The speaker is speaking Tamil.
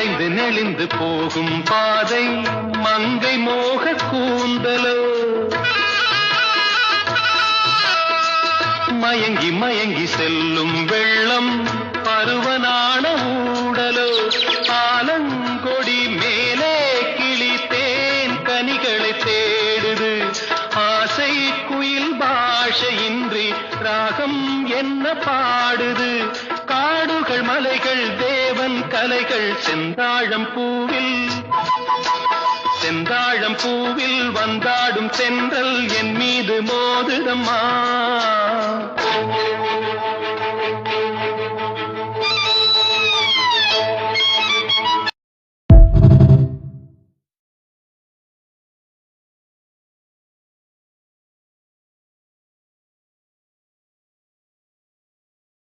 வளைந்து நெளிந்து போகும் பாதை மங்கை மோக கூந்தலோ மயங்கி மயங்கி செல்லும் வெள்ளம் பருவனான ஊடலோ ஆலங்கொடி மேலே கிளி தேன் கனிகளை தேடுது ஆசை குயில் பாஷையின்றி ராகம் என்ன பாடுது காடுகள் மலைகள் தேவன் கலைகள் செந்தாழம் பூவில் வந்தாடும் தென்றல் என் மீது மோதுதம்மா